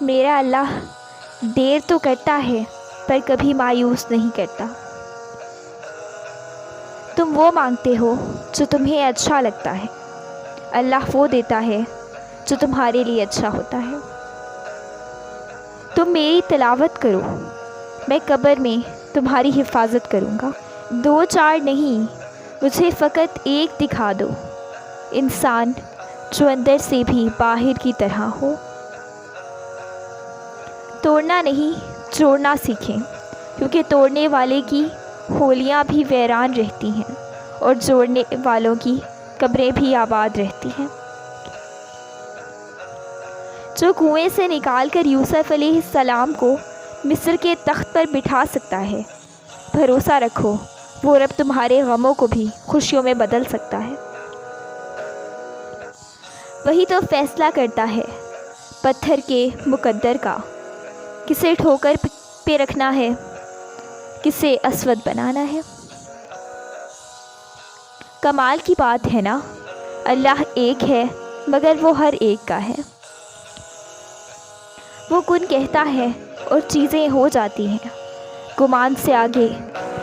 میرا اللہ دیر تو کرتا ہے پر کبھی مایوس نہیں کرتا۔ تم وہ مانگتے ہو جو تمہیں اچھا لگتا ہے، اللہ وہ دیتا ہے جو تمہارے لیے اچھا ہوتا ہے۔ تم میری تلاوت کرو، میں قبر میں تمہاری حفاظت کروں گا۔ 2 4 نہیں، مجھے فقط ایک دکھا دو، انسان جو اندر سے بھی باہر کی طرح ہو۔ توڑنا نہیں، جوڑنا سیکھیں، کیونکہ توڑنے والے کی ہولیاں بھی ویران رہتی ہیں اور جوڑنے والوں کی قبریں بھی آباد رہتی ہیں۔ جو کنویں سے نکال کر یوسف علیہ السلام کو مصر کے تخت پر بٹھا سکتا ہے، بھروسہ رکھو وہ رب تمہارے غموں کو بھی خوشیوں میں بدل سکتا ہے۔ وہی تو فیصلہ کرتا ہے پتھر کے مقدر کا، کسے ٹھوکر پہ رکھنا ہے، کسے اسود بنانا ہے۔ کمال کی بات ہے نا، اللہ ایک ہے مگر وہ ہر ایک کا ہے۔ وہ کن کہتا ہے اور چیزیں ہو جاتی ہیں، گمان سے آگے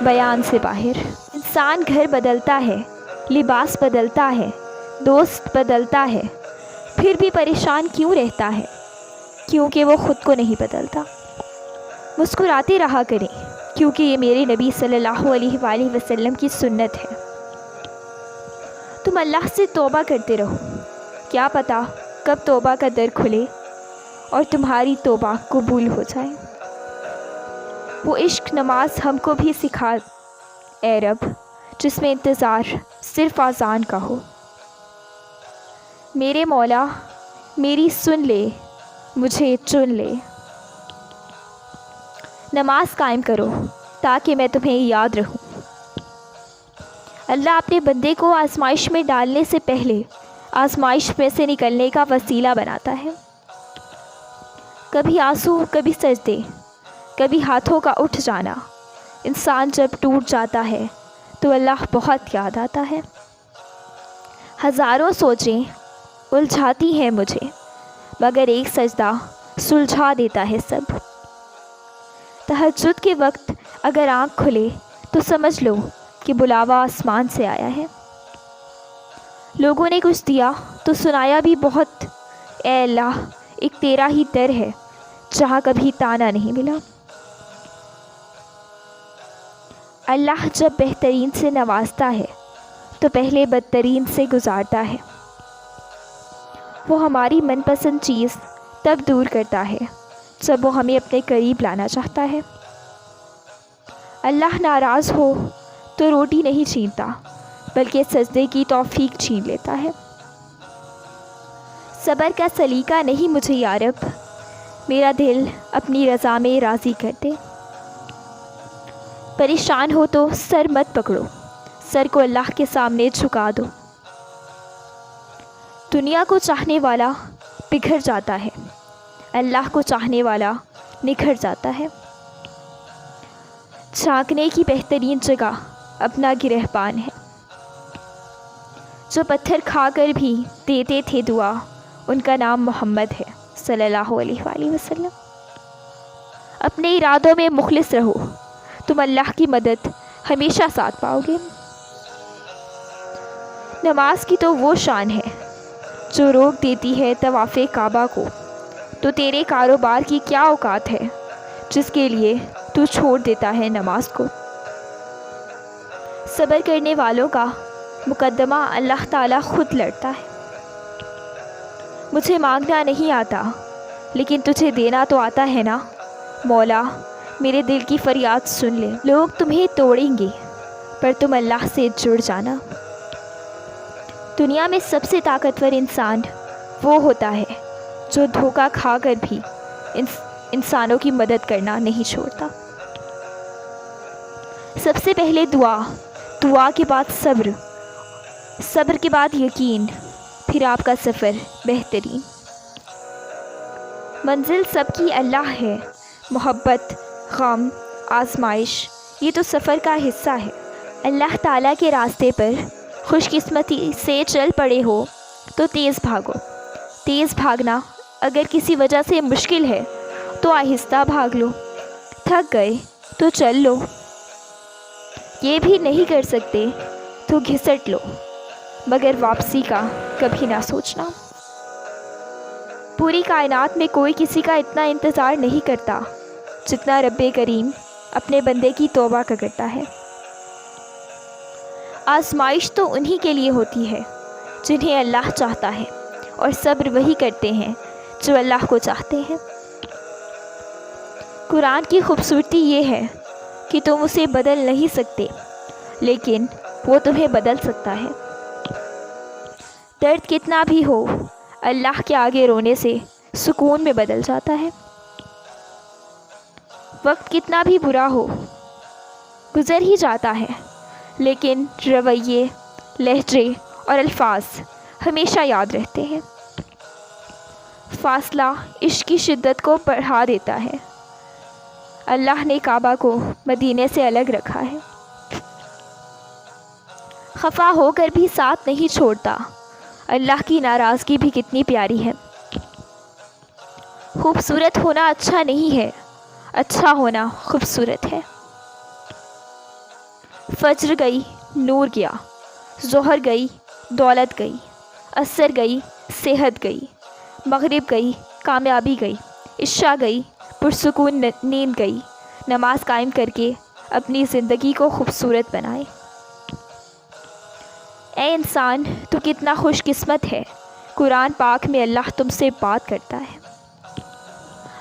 بیان سے باہر۔ انسان گھر بدلتا ہے، لباس بدلتا ہے، دوست بدلتا ہے، پھر بھی پریشان کیوں رہتا ہے؟ کیونکہ وہ خود کو نہیں بدلتا۔ مسکراتے رہا کریں، کیونکہ یہ میرے نبی صلی اللہ علیہ وآلہ وسلم کی سنت ہے۔ تم اللہ سے توبہ کرتے رہو، کیا پتہ کب توبہ کا در کھلے اور تمہاری توبہ قبول ہو جائے۔ وہ عشق نماز ہم کو بھی سکھا اے رب، جس میں انتظار صرف اذان کا ہو۔ میرے مولا میری سن لے، مجھے چن لے۔ نماز قائم کرو تاکہ میں تمہیں یاد رہوں۔ اللہ اپنے بندے کو آزمائش میں ڈالنے سے پہلے آزمائش میں سے نکلنے کا وسیلہ بناتا ہے۔ کبھی آنسو، کبھی سجدے، کبھی ہاتھوں کا اٹھ جانا۔ انسان جب ٹوٹ جاتا ہے تو اللہ بہت یاد آتا ہے۔ ہزاروں سوچیں الجھاتی ہیں مجھے، مگر ایک سجدہ سلجھا دیتا ہے سب۔ تہجد کے وقت اگر آنکھ کھلے تو سمجھ لو کہ بلاوا آسمان سے آیا ہے۔ لوگوں نے کچھ دیا تو سنایا بھی بہت، اے اللہ ایک تیرا ہی در ہے جہاں کبھی تانا نہیں ملا۔ اللہ جب بہترین سے نوازتا ہے تو پہلے بدترین سے گزارتا ہے۔ وہ ہماری من پسند چیز تب دور کرتا ہے جب وہ ہمیں اپنے قریب لانا چاہتا ہے۔ اللہ ناراض ہو تو روٹی نہیں چھینتا بلکہ سجدے کی توفیق چھین لیتا ہے۔ صبر کا سلیقہ نہیں مجھے یا رب، میرا دل اپنی رضا میں راضی کر دے۔ پریشان ہو تو سر مت پکڑو، سر کو اللہ کے سامنے جھکا دو۔ دنیا کو چاہنے والا بگھڑ جاتا ہے، اللہ کو چاہنے والا نکھر جاتا ہے۔ جھانکنے کی بہترین جگہ اپنا گرہبان ہے۔ جو پتھر کھا کر بھی دیتے تھے دعا، ان کا نام محمد ہے صلی اللہ علیہ وآلہ وسلم۔ اپنے ارادوں میں مخلص رہو، تم اللہ کی مدد ہمیشہ ساتھ پاؤ گے۔ نماز کی تو وہ شان ہے جو روک دیتی ہے طواف کعبہ کو، تو تیرے کاروبار کی کیا اوقات ہے جس کے لیے تو چھوڑ دیتا ہے نماز کو۔ صبر کرنے والوں کا مقدمہ اللہ تعالیٰ خود لڑتا ہے۔ مجھے مانگنا نہیں آتا لیکن تجھے دینا تو آتا ہے نا، مولا میرے دل کی فریاد سن لے۔ لوگ تمہیں توڑیں گے پر تم اللہ سے جڑ جانا۔ دنیا میں سب سے طاقتور انسان وہ ہوتا ہے جو دھوکہ کھا کر بھی انسانوں کی مدد کرنا نہیں چھوڑتا۔ سب سے پہلے دعا، دعا کے بعد صبر، صبر کے بعد یقین، پھر آپ کا سفر بہترین۔ منزل سب کی اللہ ہے، محبت، غم، آزمائش یہ تو سفر کا حصہ ہے۔ اللہ تعالیٰ کے راستے پر خوش قسمتی سے چل پڑے ہو تو تیز بھاگو۔ تیز بھاگنا اگر کسی وجہ سے مشکل ہے تو آہستہ بھاگ لو، تھک گئے تو چل لو، یہ بھی نہیں کر سکتے تو گھسٹ لو، مگر واپسی کا کبھی نہ سوچنا۔ پوری کائنات میں کوئی کسی کا اتنا انتظار نہیں کرتا جتنا رب کریم اپنے بندے کی توبہ کا کرتا ہے۔ آزمائش تو انہی کے لیے ہوتی ہے جنہیں اللہ چاہتا ہے، اور صبر وہی کرتے ہیں جو اللہ کو چاہتے ہیں۔ قرآن کی خوبصورتی یہ ہے کہ تم اسے بدل نہیں سکتے، لیکن وہ تمہیں بدل سکتا ہے۔ درد کتنا بھی ہو، اللہ کے آگے رونے سے سکون میں بدل جاتا ہے۔ وقت کتنا بھی برا ہو، گزر ہی جاتا ہے، لیکن رویے، لہجے اور الفاظ ہمیشہ یاد رہتے ہیں۔ فاصلہ عشق کی شدت کو بڑھا دیتا ہے۔ اللہ نے کعبہ کو مدینے سے الگ رکھا ہے۔ خفا ہو کر بھی ساتھ نہیں چھوڑتا۔ اللہ کی ناراضگی بھی کتنی پیاری ہے۔ خوبصورت ہونا اچھا نہیں ہے، اچھا ہونا خوبصورت ہے۔ فجر گئی، نور گیا، ظہر گئی، دولت گئی، عصر گئی، صحت گئی، مغرب گئی، کامیابی گئی، عشاء گئی، پرسکون نیند گئی۔ نماز قائم کر کے اپنی زندگی کو خوبصورت بنائے۔ اے انسان، تو کتنا خوش قسمت ہے، قرآن پاک میں اللہ تم سے بات کرتا ہے۔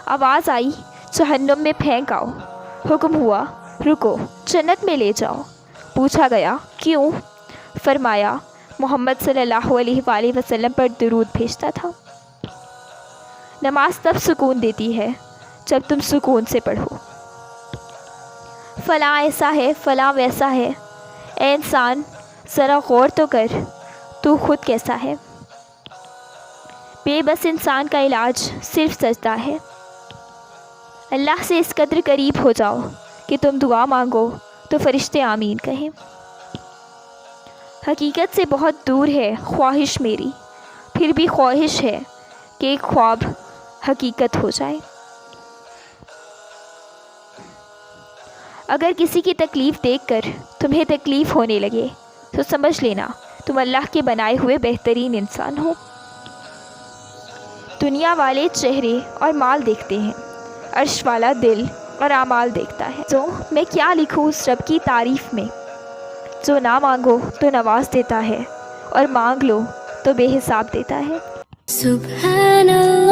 آواز آئی جہنم میں پھینک آؤ، حکم ہوا رکو جنت میں لے جاؤ۔ پوچھا گیا کیوں؟ فرمایا محمد صلی اللہ علیہ وآلہ وسلم پر درود بھیجتا تھا۔ نماز تب سکون دیتی ہے جب تم سکون سے پڑھو۔ فلاں ایسا ہے، فلاں ویسا ہے۔ اے انسان، ذرا غور تو کر، تو خود کیسا ہے؟ بے بس انسان کا علاج صرف سجدہ ہے۔ اللہ سے اس قدر قریب ہو جاؤ کہ تم دعا مانگو تو فرشتے آمین کہیں۔ حقیقت سے بہت دور ہے خواہش میری، پھر بھی خواہش ہے کہ ایک خواب حقیقت ہو جائے۔ اگر کسی کی تکلیف دیکھ کر تمہیں تکلیف ہونے لگے تو سمجھ لینا تم اللہ کے بنائے ہوئے بہترین انسان ہو۔ دنیا والے چہرے اور مال دیکھتے ہیں، عرش والا دل اور اعمال دیکھتا ہے۔ تو میں کیا لکھوں اس رب کی تعریف میں، جو نہ مانگو تو نواز دیتا ہے، اور مانگ لو تو بے حساب دیتا ہے۔ سبحان اللہ۔